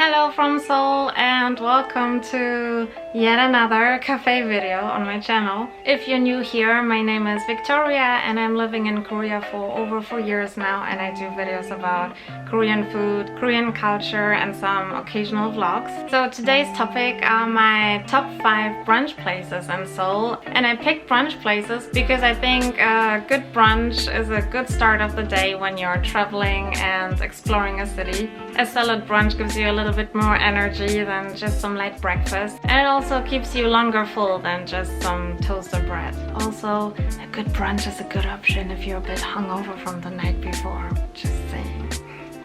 Hello from Seoul and welcome to yet another cafe video on my channel. If you're new here, my name is Victoria and I'm living in Korea for over 4 years now, and I do videos about Korean food, Korean culture and some occasional vlogs. So today's topic are my top 5 brunch places in Seoul, and I picked brunch places because I think a good brunch is a good start of the day when you're traveling and exploring a city. A solid brunch gives you a little bit more energy than just some light breakfast, and it also keeps you longer full than just some toasted bread. Also, a good brunch is a good option if you're a bit hungover from the night before, just saying.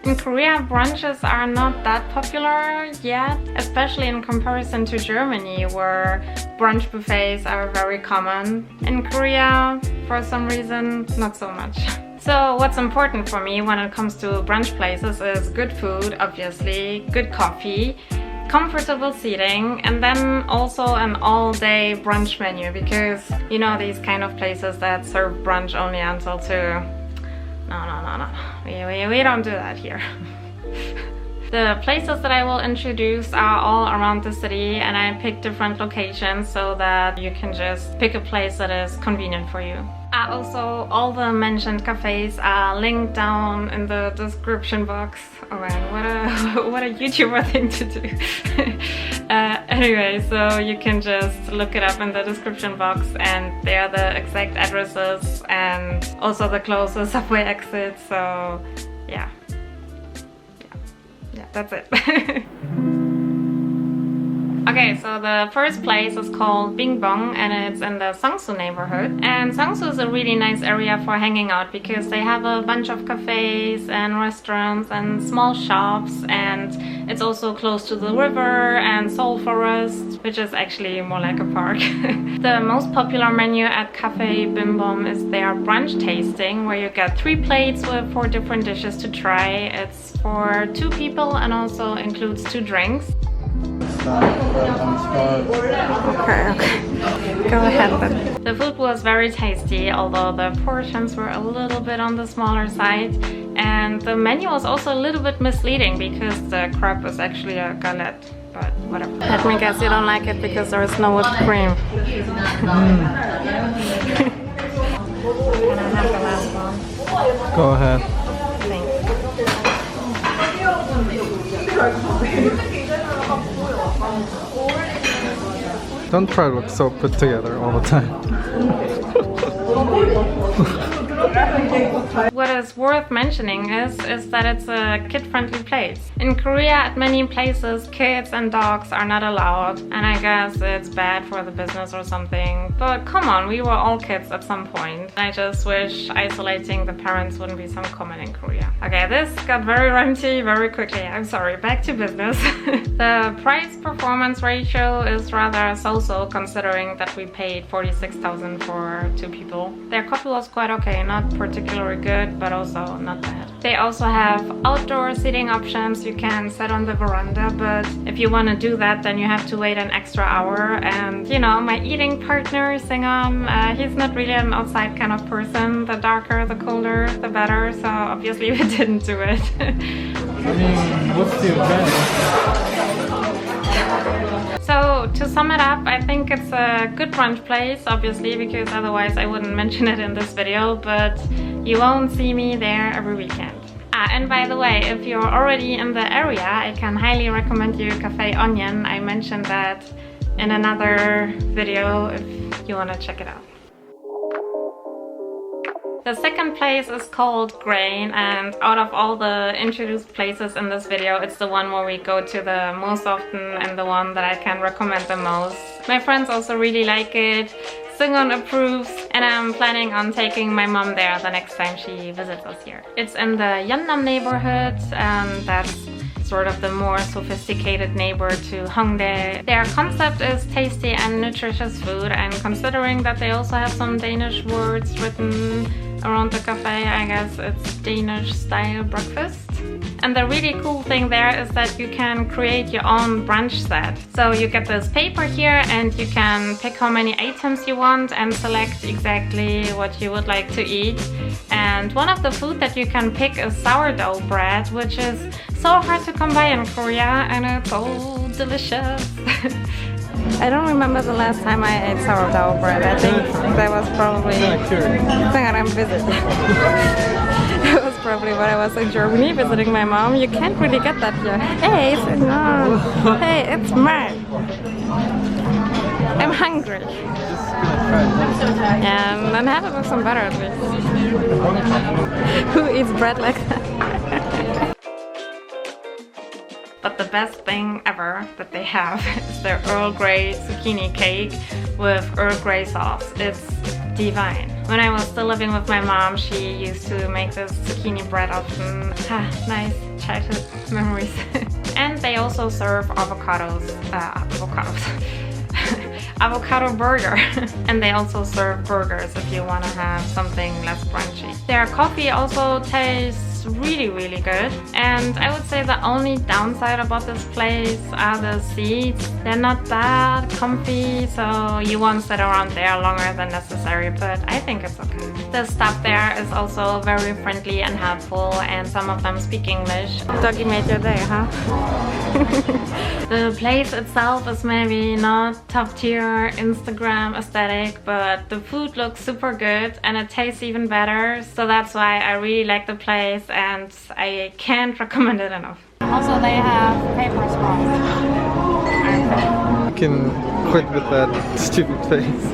In Korea, brunches are not that popular yet, especially in comparison to Germany, where brunch buffets are very common. In Korea, for some reason, not so much. So what's important for me when it comes to brunch places is good food, obviously, good coffee, comfortable seating, and then also an all-day brunch menu, because you know these kind of places that serve brunch only until 2. No. We don't do that here. The places that I will introduce are all around the city, and I picked different locations so that you can just pick a place that is convenient for you. Also, all the mentioned cafes are linked down in the description box. Oh man, what a YouTuber thing to do. Anyway, so you can just look it up in the description box, and they are the exact addresses and also the closest subway exit. So yeah, that's it. Okay, so the first place is called Bim Bom, and it's in the Seongsu neighborhood. And Seongsu is a really nice area for hanging out because they have a bunch of cafes and restaurants and small shops, and it's also close to the river and Seoul Forest, which is actually more like a park. The most popular menu at Cafe Bim Bom is their brunch tasting, where you get 3 plates with 4 different dishes to try. It's for 2 people and also includes 2 drinks. Okay. Go ahead then. The food was very tasty, although the portions were a little bit on the smaller side. And the menu was also a little bit misleading because the crab is actually a galette. But whatever. Let me guess you don't like it because there is no whipped cream. Can I have the last one? Go ahead. Thanks. Don't try to look so put together all the time. What is worth mentioning is that it's a kid-friendly place. In Korea, at many places, kids and dogs are not allowed, and I guess it's bad for the business or something. But come on, we were all kids at some point. I just wish isolating the parents wouldn't be so common in Korea. Okay, this got very ranty very quickly. I'm sorry, back to business. The price-performance ratio is rather so-so, considering that we paid 46,000 for 2 people. Their coffee was quite okay, not particularly good, but also not bad. They also have outdoor seating options. You can sit on the veranda, but if you want to do that, then you have to wait an extra hour. And you know, my eating partner, Singam, he's not really an outside kind of person. The darker, the colder, the better. So obviously we didn't do it. I mean, what's the advantage? So to sum it up, I think it's a good brunch place, obviously, because otherwise I wouldn't mention it in this video, but you won't see me there every weekend. And by the way, if you're already in the area, I can highly recommend you Cafe Onion. I mentioned that in another video if you want to check it out. The second place is called Grain, and out of all the introduced places in this video, it's the one where we go to the most often and the one that I can recommend the most. My friends also really like it, Seungwon approves, and I'm planning on taking my mom there the next time she visits us here. It's in the Yeonnam neighborhood, and that's sort of the more sophisticated neighbor to Hongdae. Their concept is tasty and nutritious food, and considering that they also have some Danish words written around the cafe, I guess it's Danish style breakfast. And the really cool thing there is that you can create your own brunch set. So you get this paper here and you can pick how many items you want and select exactly what you would like to eat. And one of the food that you can pick is sourdough bread, which is so hard to come by in Korea, and it's so delicious. I don't remember the last time I ate sourdough bread. I think that was probably when I'm visiting. That was probably when I was in Germany visiting my mom. You can't really get that here. Hey, it's no. Hey, it's mine. I'm hungry. And then have it with some butter at least. Who eats bread like that? But the best thing ever that they have is their Earl Grey zucchini cake with Earl Grey sauce. It's divine. When I was still living with my mom, she used to make this zucchini bread often. Nice childhood memories. And they also serve avocado burger. And they also serve burgers if you want to have something less crunchy. Their coffee also tastes really good, and I would say the only downside about this place are the seats. They're not that comfy, so you won't sit around there longer than necessary, but I think it's okay. The staff there is also very friendly and helpful, and some of them speak English. Doggy made your day, huh? The place itself is maybe not top tier Instagram aesthetic, but the food looks super good and it tastes even better, so that's why I really like the place and I can't recommend it enough. Also, they have paper straws. You can quit with that stupid face.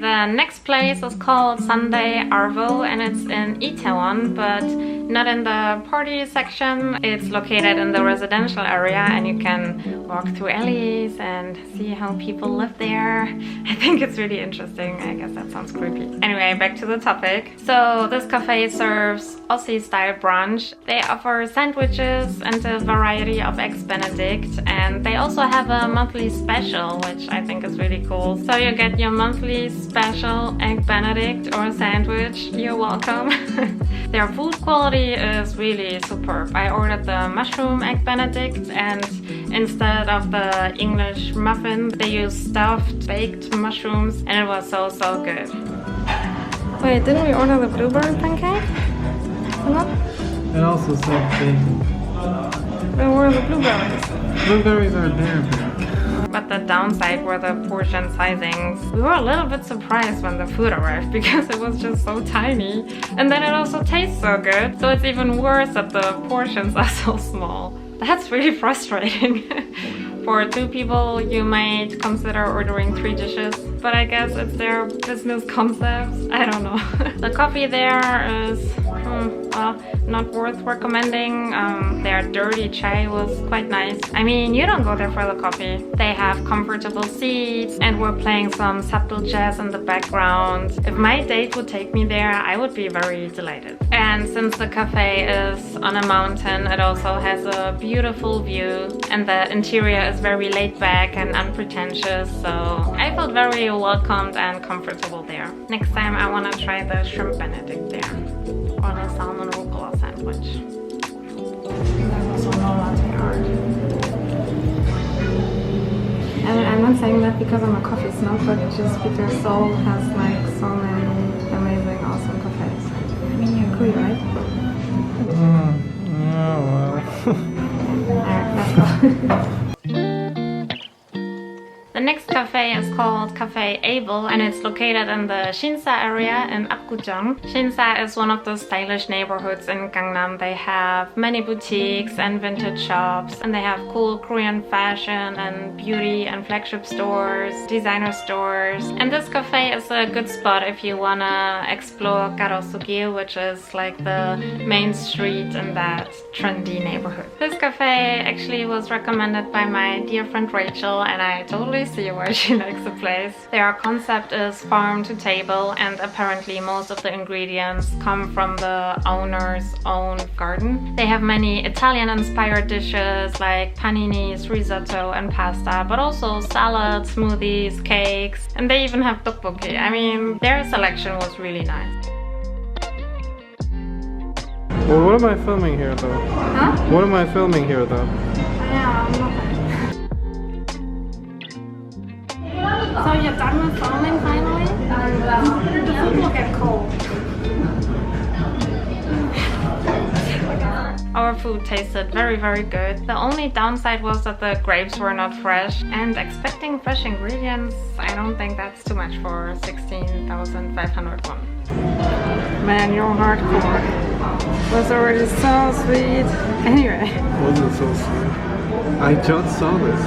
The next place is called Arvo, and it's in Itaewon, but not in the party section. It's located in the residential area, and you can walk through alleys and see how people live there. I think it's really interesting. I guess that sounds creepy. Anyway, back to the topic. So this cafe serves Aussie-style brunch. They offer sandwiches and a variety of eggs Benedict, and they also have a monthly special, which I think is really cool. So you get your monthly special egg Benedict or sandwich. You're welcome. Their food quality is really superb. I ordered the mushroom egg Benedict, and instead of the English muffin, they used stuffed baked mushrooms, and it was so good. Wait, didn't we order the blueberry pancake? No? It also said bacon. Where were the blueberries? Blueberries are there. But the downside were the portion sizings. We were a little bit surprised when the food arrived because it was just so tiny. And then it also tastes so good. So it's even worse that the portions are so small. That's really frustrating. For 2 people, you might consider ordering 3 dishes. But I guess it's their business concepts. I don't know. The coffee there is, well, not worth recommending. Their dirty chai was quite nice. I mean, you don't go there for the coffee. They have comfortable seats, and we're playing some subtle jazz in the background. If my date would take me there, I would be very delighted. And since the cafe is on a mountain, it also has a beautiful view, and the interior is very laid back and unpretentious, so I felt very welcomed and comfortable there. Next time I want to try the shrimp Benedict there, or the salmon rucola sandwich. There's also no latte art. And I'm not saying that because I'm a coffee snob, but just because Seoul has like so many amazing, awesome cafes. I mean, you agree, right? Yeah, well. Alright, let's go. The next cafe is called Caféeibl, and it's located in the Sinsa area in Apgujeong. Sinsa is one of the stylish neighborhoods in Gangnam. They have many boutiques and vintage shops, and they have cool Korean fashion and beauty and flagship stores, designer stores. And this cafe is a good spot if you wanna explore Garosu-gil, which is like the main street in that trendy neighborhood. This cafe actually was recommended by my dear friend Rachel, and I totally see why she likes the place. Their concept is farm to table, and apparently most of the ingredients come from the owner's own garden. They have many Italian-inspired dishes like paninis, risotto and pasta, but also salads, smoothies, cakes, and they even have tteokbokki. I mean, their selection was really nice. Well, what am I filming here though? Huh? What am I filming here though? Yeah, so you're done with filming finally? The food will get cold. Our food tasted very, very good. The only downside was that the grapes were not fresh, and expecting fresh ingredients, I don't think that's too much for 16,500 won. Man, you're hardcore. It was already so sweet. Anyway. Wasn't so sweet. I just saw this.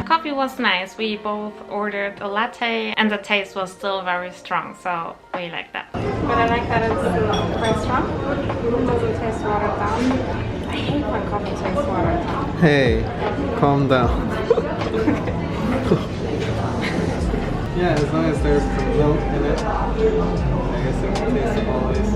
Coffee was nice. We both ordered a latte and the taste was still very strong, so we like that. But I like that it's very strong. It doesn't taste watered down. I hate when coffee tastes watered down. Hey, calm down. Yeah, as long as there's some milk in it, I guess it can taste always.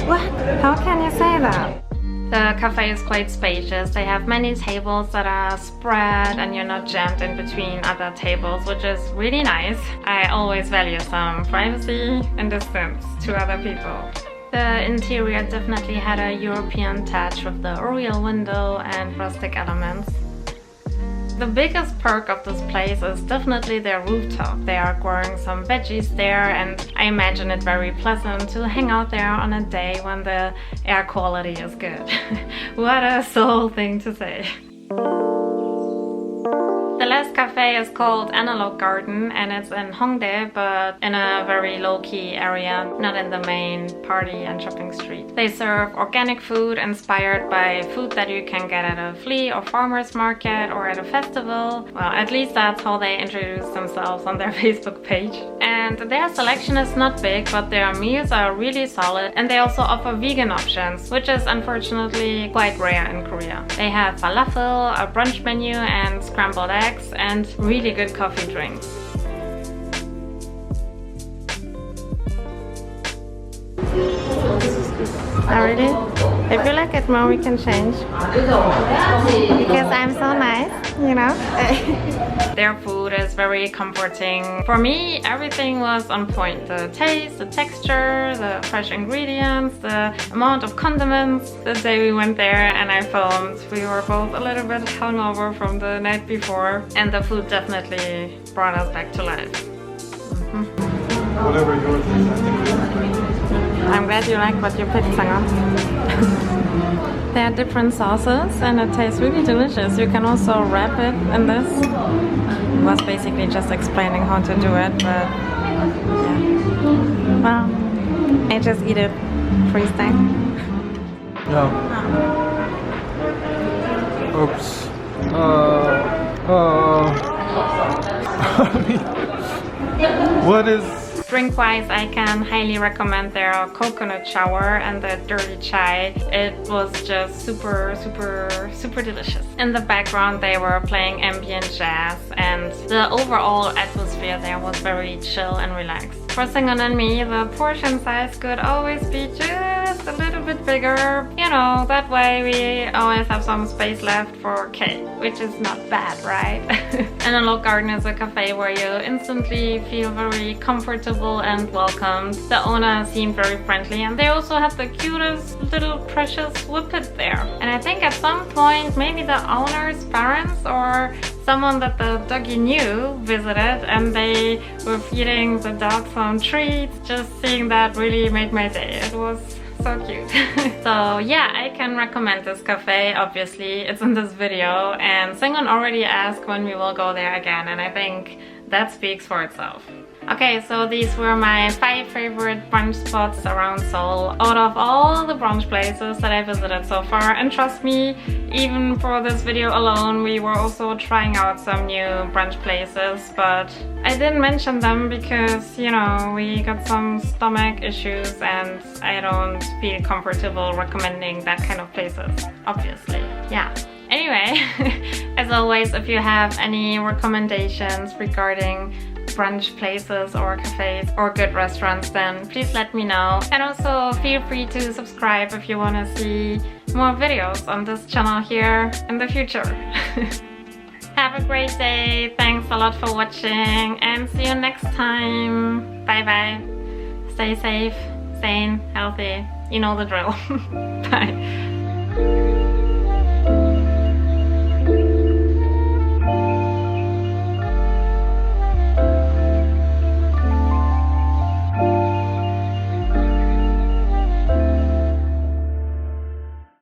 What? How can you say that? The cafe is quite spacious. They have many tables that are spread and you're not jammed in between other tables, which is really nice. I always value some privacy and distance to other people. The interior definitely had a European touch with the oriel window and rustic elements. The biggest perk of this place is definitely their rooftop. They are growing some veggies there and I imagine it very pleasant to hang out there on a day when the air quality is good. What a Seoul thing to say. The last cafe is called Analog Garden and it's in Hongdae, but in a very low-key area, not in the main party and shopping street. They serve organic food inspired by food that you can get at a flea or farmer's market or at a festival. Well, at least that's how they introduce themselves on their Facebook page. And their selection is not big, but their meals are really solid and they also offer vegan options, which is unfortunately quite rare in Korea. They have falafel, a brunch menu and scrambled eggs and really good coffee drinks. Oh, really? If you like it more, we can change. Because I'm so nice, you know? Their food is very comforting. For me, everything was on point. The taste, the texture, the fresh ingredients, the amount of condiments. The day we went there and I filmed, we were both a little bit hungover from the night before. And the food definitely brought us back to life. Whatever yours is, I think it's great. I'm glad you like what you picked, Sangha. There are different sauces and it tastes really delicious. You can also wrap it in this. I was basically just explaining how to do it, but yeah. Well, I just eat it freestyle. Yeah. Oops. What is... Drink-wise, I can highly recommend their coconut shower and the dirty chai. It was just super delicious. In the background, they were playing ambient jazz and the overall atmosphere there was very chill and relaxed. For Singon and me, the portion size could always be just a little bit bigger. You know, that way we always have some space left for cake, which is not bad, right? Analog Garden is a cafe where you instantly feel very comfortable and welcomed. The owner seemed very friendly and they also had the cutest little precious whippet there. And I think at some point maybe the owner's parents or someone that the doggy knew visited and they were feeding the dog some treats. Just seeing that really made my day. It was so cute. So yeah, I can recommend this cafe. Obviously it's in this video and Singon already asked when we will go there again and I think that speaks for itself. Okay, so these were my 5 favorite brunch spots around Seoul out of all the brunch places that I visited so far. And trust me, even for this video alone, we were also trying out some new brunch places, but I didn't mention them because, you know, we got some stomach issues and I don't feel comfortable recommending that kind of places, obviously. Yeah. Anyway, as always, if you have any recommendations regarding brunch places or cafes or good restaurants, then please let me know. And also feel free to subscribe if you want to see more videos on this channel here in the future. Have a great day. Thanks a lot for watching and see you next time. Bye bye. Stay safe, sane, healthy. You know the drill. Bye.